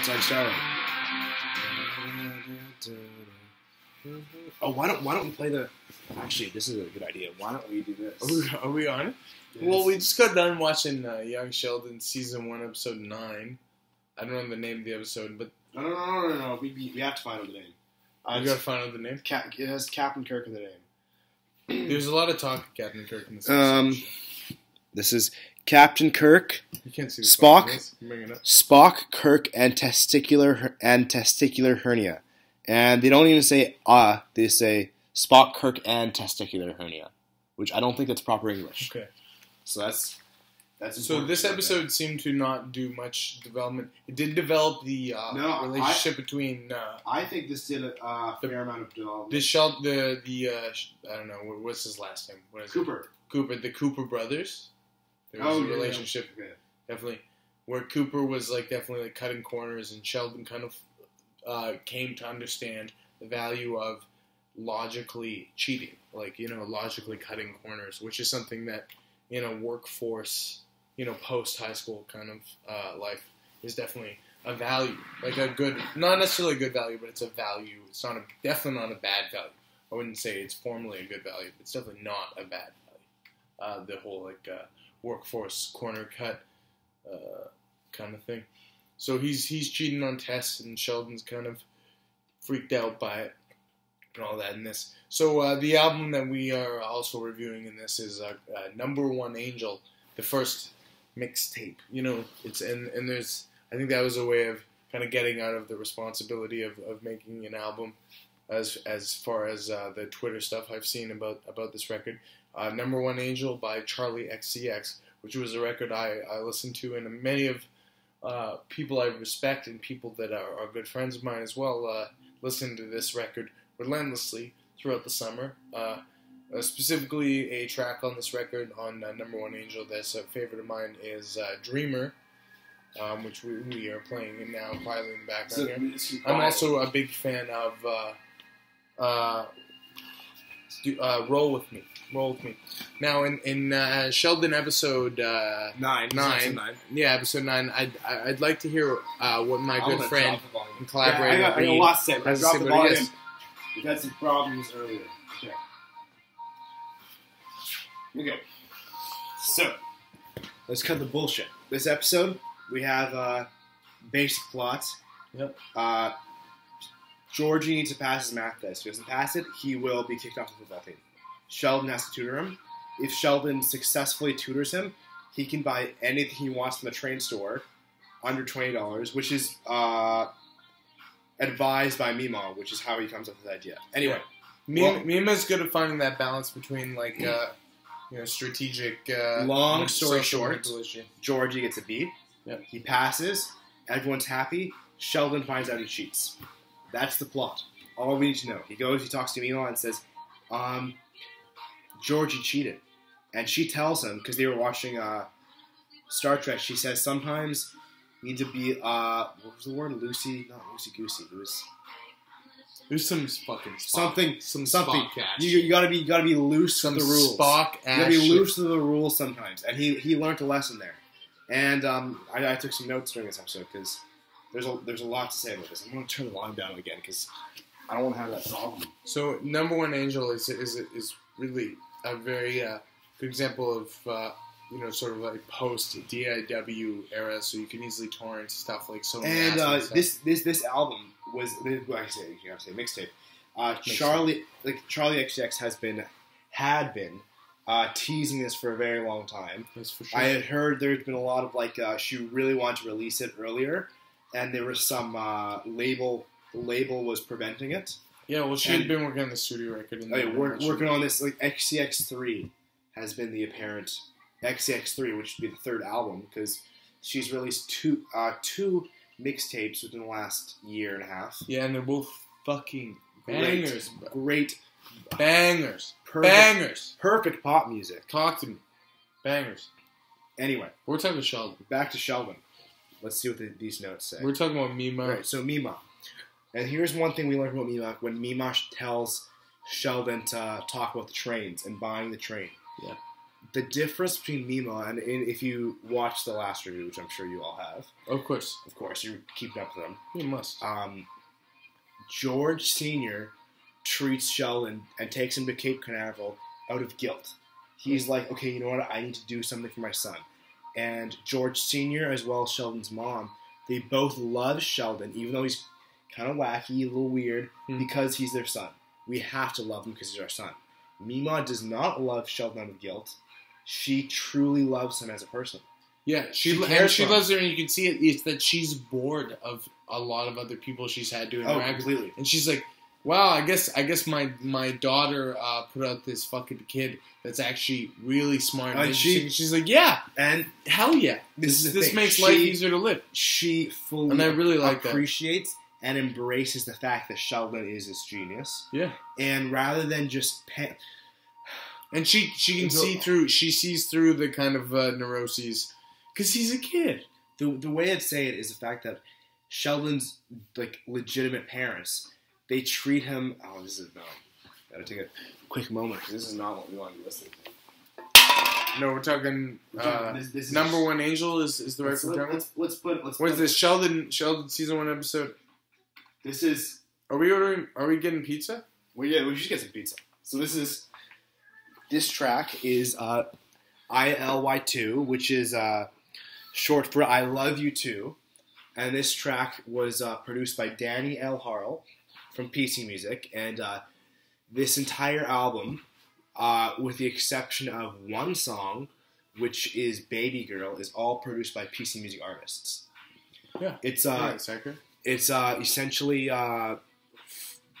It's on Charli. Oh, why don't we play the? Actually, this is a good idea. Why don't we do this? Are we on it? Yes. Well, we just got done watching Young Sheldon season 1, episode 9. I don't know the name of the episode, but No. We have to find out the name. you gotta find out the name. It has Captain Kirk in the name. There's a lot of talk of Captain Kirk in this episode. This is Captain Kirk, You can't see the Spock, bring it up. Spock, Kirk, and testicular hernia. And they don't even say they say Spock, Kirk, and testicular hernia, which I don't think that's proper English. Okay. So that's So this episode seemed to not do much development. It did develop the relationship between I think this did a fair amount of development. I don't know what's his last name. What is Cooper. The Cooper brothers. There was a relationship, definitely, where Cooper was definitely cutting corners, and Sheldon kind of came to understand the value of logically cheating, logically cutting corners, which is something that in a workforce, post high school kind of life is definitely a value, a good, not necessarily a good value, but it's a value. It's definitely not a bad value. I wouldn't say it's formally a good value, but it's definitely not a bad value. The whole workforce corner cut kind of thing. So he's cheating on tests, and Sheldon's kind of freaked out by it and all that in this. So the album that we are also reviewing in this is Number One Angel, the first mixtape. It's and there's, I think that was a way of kind of getting out of the responsibility of making an album. As far as the Twitter stuff I've seen about this record, Number One Angel by Charli XCX, which was a record I listened to, and many of people I respect and people that are good friends of mine as well listened to this record relentlessly throughout the summer. Specifically, a track on this record on Number One Angel that's a favorite of mine is Dreamer, which we are playing now quietly in the background here. I'm also a big fan of Roll With Me. Now, in Sheldon episode 9, yeah, episode 9, I'd like to hear what my good friend and collaborator I got lost it. I dropped the volume. We had some problems earlier. Okay. So, let's cut the bullshit. This episode, we have basic plots. Yep. Georgie needs to pass his math test. If he doesn't pass it, he will be kicked off the football team. Sheldon has to tutor him. If Sheldon successfully tutors him, he can buy anything he wants from the train store under $20, which is advised by Mima, which is how he comes up with the idea. Anyway. Mima's good at finding that balance between, strategic... long story short, Georgie gets a B. Yep. He passes. Everyone's happy. Sheldon finds out he cheats. That's the plot. All we need to know. He goes, he talks to Mima and says, Georgie cheated. And she tells him, because they were watching Star Trek, she says, sometimes you need to be, what was the word? Not loosey-goosey. It was some fucking something. Spock ash. You gotta be loose with the rules. Spock ash. You gotta be loose with the rules sometimes. And he learned a lesson there. And I took some notes during this episode, because there's a lot to say about this. I'm going to turn the volume down again because I don't want to have that problem. So, Number One Angel is really a very good example of sort of post DIW era. So you can easily torrent stuff like so. And this album was you gotta say mixtape. Charli XCX had been teasing this for a very long time. That's for sure. I had heard there's been a lot of she really wanted to release it earlier. And there was some label. The label was preventing it. Yeah, well, she had been working on the studio record. Working on this. XCX3 has been the apparent XCX3, which would be the third album, because she's released two mixtapes within the last year and a half. Yeah, and they're both fucking bangers. Great bangers. Bangers. Perfect pop music. Talk to me. Bangers. Anyway, we're talking Sheldon. Back to Sheldon. Let's see what these notes say. We're talking about Mima. Right, so Mima. And here's one thing we learned about Mima. When Mima tells Sheldon to talk about the trains and buying the train. Yeah. the difference between Mima and if you watch the last review, which I'm sure you all have. Of course, you're keeping up with them. You must. George Sr. treats Sheldon and takes him to Cape Canaveral out of guilt. He's like, okay, you know what? I need to do something for my son. And George Sr. as well as Sheldon's mom, they both love Sheldon, even though he's kind of wacky, a little weird, because he's their son. We have to love him because he's our son. Mima does not love Sheldon out of guilt. She truly loves him as a person. Yeah, she loves her, and you can see it. It's that she's bored of a lot of other people she's had to interact with. Completely. And she's like, wow, I guess my daughter put out this fucking kid that's actually really smart. And she's like, yeah, and hell yeah, this makes life easier to live. She fully and I really like appreciates and embraces the fact that Sheldon is this genius. Yeah, and rather than just and she can see through. She sees through the kind of neuroses because he's a kid. The way I'd say it is the fact that Sheldon's like legitimate parents. They treat him. Oh, this is no. Gotta take a quick moment because this is not what we want to be listening to. No, we're talking. This Number One Angel is the right term. Let's put. What's this? Sheldon season 1 episode. This is. Are we ordering? Are we getting pizza? Well, yeah, we should get some pizza. So this track is ILY2, which is short for I Love You Too, and this track was produced by Danny L. Harl from PC Music, and this entire album, with the exception of one song, which is Baby Girl, is all produced by PC Music artists. Yeah, it's accurate. It's essentially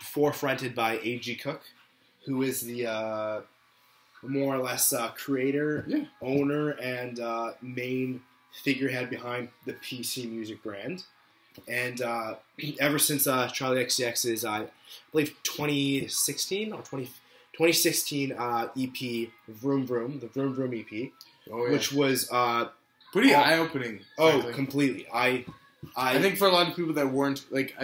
forefronted by A.G. Cook, who is the more or less creator, owner, and main figurehead behind the PC Music brand. And ever since Charli XCX's, I believe, 2016 or 2016 EP, Vroom Vroom, the Vroom Vroom EP, which was pretty eye-opening. Oh, completely. I think for a lot of people that weren't, like...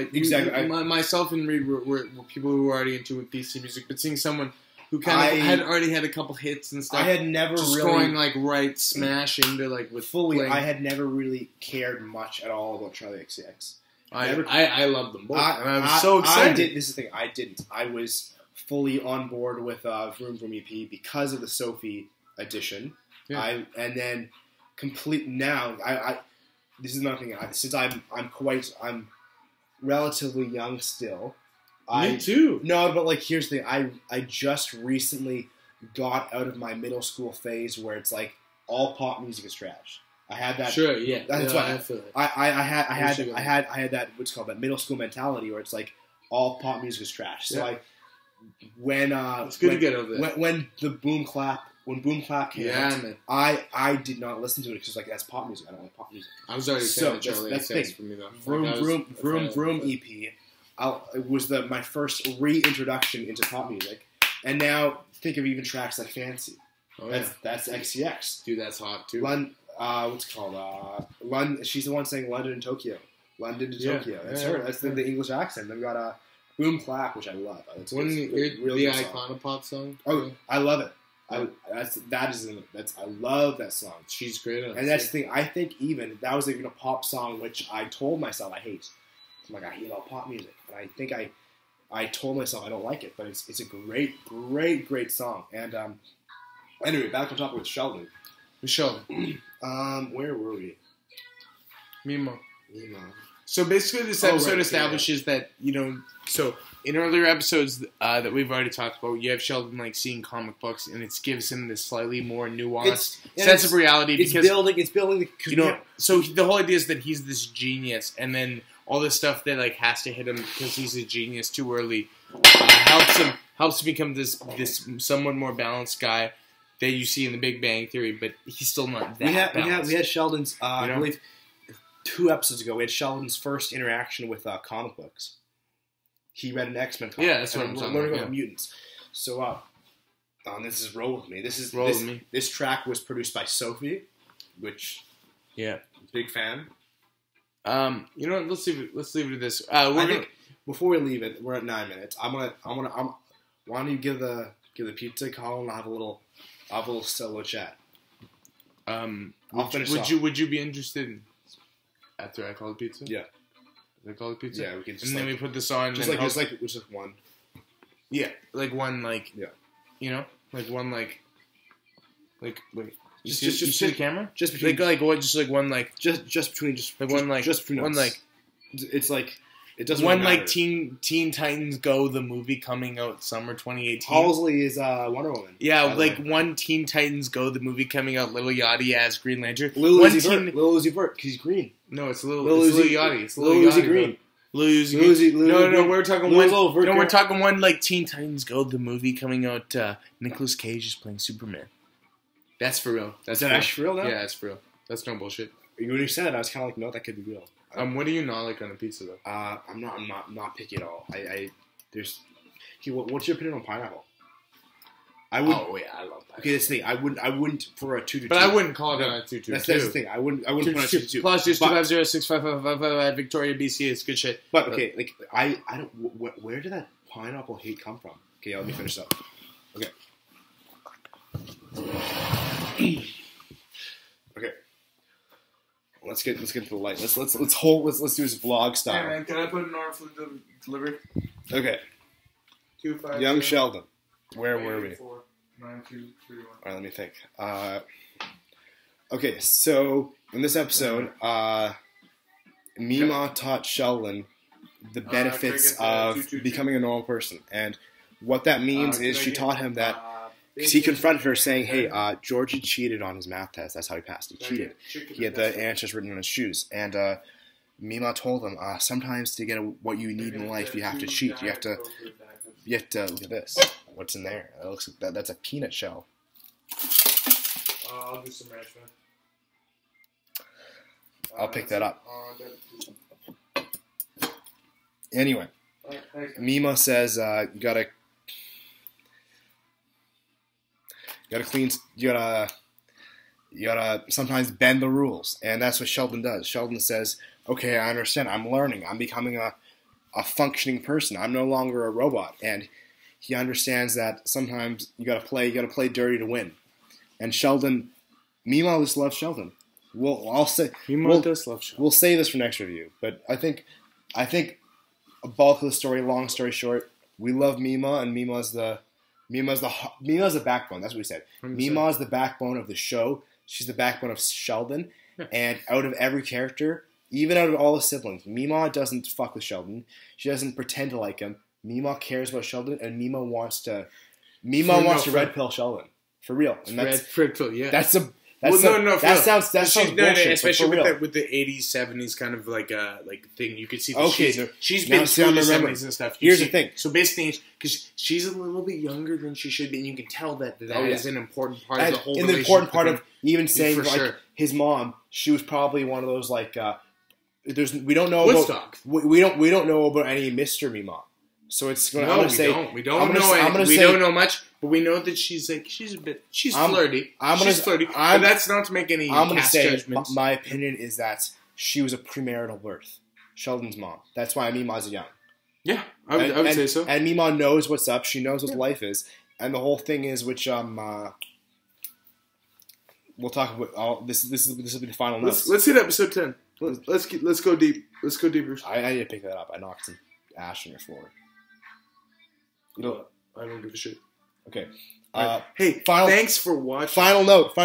myself and Reed were people who were already into PC Music, but seeing someone who kind of had already had a couple hits and stuff. I had never just really... going, like, right smash into, like, with... Fully, playing. I had never really cared much at all about Charli XCX. I loved them both, and I was so excited. This is the thing, I didn't. I was fully on board with Vroom Vroom EP because of the Sophie edition. Yeah. And then this is nothing. Since I'm relatively young still. Me too. No, but like here's the thing. I just recently got out of my middle school phase where it's like all pop music is trash. I had that. Sure, yeah. That's why I feel it. I had that what's called that middle school mentality where it's like all pop music is trash. So when it's good to get over that. When Boom Clap came out, man. I did not listen to it because like that's pop music. I don't like pop music. I was already saying Charli XCX for me though. Vroom Vroom EP. It was my first reintroduction into pop music, and now think of even tracks like Fancy. Oh, that's XCX. Dude, that's hot too. What's it called? She's the one saying London and Tokyo. London to Tokyo. That's her. That's the English accent. Then we got Boom Clap, which I love. It's really the Iconopop song. Oh, I love it. I love that song. She's great on it. And that's the thing. I think even that was even a pop song, which I told myself I hate. I'm like, I hate all pop music, and I think I told myself I don't like it, but it's a great song. And anyway, back on topic with Sheldon. Where were we? Mima. So basically, this episode establishes that So in earlier episodes that we've already talked about, you have Sheldon like seeing comic books, and it gives him this slightly more nuanced sense of reality. It's building. So the whole idea is that he's this genius, and then all this stuff that like has to hit him because he's a genius too early helps him become this somewhat more balanced guy that you see in the Big Bang Theory, but he's still not that balanced. We had Sheldon's, I believe, 2 episodes ago, we had Sheldon's first interaction with comic books. He read an X-Men comic. Yeah, that's what I'm talking about. Mutants. So, this is Roll With Me. This track was produced by Sophie, which, big fan. You know what? Let's leave it at this. I think before we leave it, we're at 9 minutes. Why don't you give the pizza call and I'll have a little I'll have a little chat. Would you be interested in, after I call it pizza? Yeah. I call it pizza? Yeah, we can just and then we put this on. Just one. Yeah, like one, like, yeah. You know? Like one, like you just see the camera? Just between, like what? Just like one, like just between, one, like, it's like, it doesn't one, really like, Teen Titans Go, the movie coming out summer 2018. Halsey is Wonder Woman. Yeah, like one Teen Titans Go, the movie coming out, Lil Yachty as Green Lantern. Lil Uzi Vert, because he's green. No, it's Lil Yachty. It's Lil Uzi Green. Lil Uzi. No, we're talking one. No, we're talking one like Teen Titans Go, the movie coming out. Nicolas Cage is playing Superman. That's for real. Is that actually for real now? Yeah, it's for real. That's no bullshit. When you said it, I was kind of like, no, that could be real. What do you not like on a pizza though? I'm not picky at all. What's your opinion on pineapple? I would. Oh yeah, I love pineapple. Okay, this thing. I wouldn't for a 2-2. But I wouldn't call it a 2-2. That's the thing. I wouldn't put a 2-2. Plus just 250-65555 Victoria, BC. It's good shit. But okay, like I don't. Where did that pineapple hate come from? Okay, let me finish up. Okay. Okay. Let's get to the light. Let's do this vlog style. Hey man, can I put an order for the delivery? Okay. 250. Young Sheldon. Where were we? 9231. All right, let me think. Okay, so in this episode, Mima taught Sheldon the benefits of becoming a normal person, and what that means is she taught him that. Because he confronted her saying, hey, Georgie cheated on his math test. That's how he passed. He cheated. He had the answers written on his shoes. And Mima told him, sometimes to get what you need in life, you have to cheat. You have to look at this. What's in there? It looks like that's a peanut shell. I'll do some ranch, man. I'll pick that up. Anyway, Mima says you gotta clean. You gotta sometimes bend the rules, and that's what Sheldon does. Sheldon says, "Okay, I understand. I'm learning. I'm becoming a functioning person. I'm no longer a robot." And he understands that sometimes you gotta play dirty to win. And Mima just loves Sheldon. Mima does love Sheldon. We'll say this for next review, but I think a bulk of the story. Long story short, we love Mima, and Mima's the backbone. That's what we said. 100%. Mima is the backbone of the show. She's the backbone of Sheldon. Yeah. And out of every character, even out of all the siblings, Mima doesn't fuck with Sheldon. She doesn't pretend to like him. Mima cares about Sheldon, and Mima wants to red pill Sheldon for real. And red pill, yeah. That sounds bullshit. Especially with the 80s, 70s kind of like thing. You could see she's been through the 70s and stuff. Here's the thing. So basically, because she's a little bit younger than she should be, and you can tell that is an important part of the whole relationship. And the important part of even saying his mom, she was probably one of those we don't know Woodstock. We don't know about any Mr. Mima. So it's going to we don't know much, but we know that she's flirty. She's flirty. But that's not to make any judgments. My opinion is that she was a premarital birth. Sheldon's mom. That's why Mima's young. Yeah, I would say so. And Mima knows what's up. She knows what life is. And the whole thing is, which we'll talk about. This will be the final notes. Let's hit episode 10. Let's go deep. Let's go deeper. I need to pick that up. I knocked some ash on your floor. I don't give a shit. Okay. Hey, thanks for watching. Final note.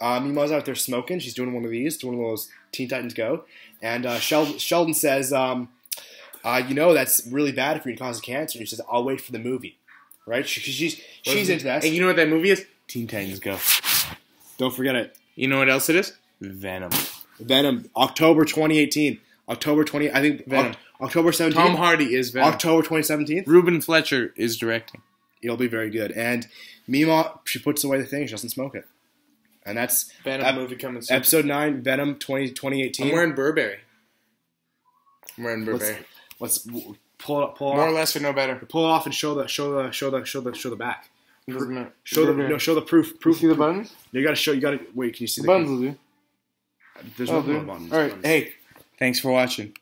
Mima's out there smoking. She's doing one of those Teen Titans Go. And Sheldon says, that's really bad for you to cause cancer. He says, I'll wait for the movie. Right? She's into that. And you know what that movie is? Teen Titans Go. Don't forget it. You know what else it is? Venom. October 2018. October 20, I think Venom. October 17th. Tom Hardy is Venom. October 2017. Ruben Fletcher is directing. It'll be very good. And Mima, she puts away the thing. She doesn't smoke it. And that's Venom movie coming soon. Episode 9, Venom 2018. I'm wearing Burberry. Let's pull it more or less or no better. Pull it off and show the back. Show the proof. See the buttons? You gotta wait. Can you see the buttons? Will do. There's no buttons. All right. Hey, thanks for watching.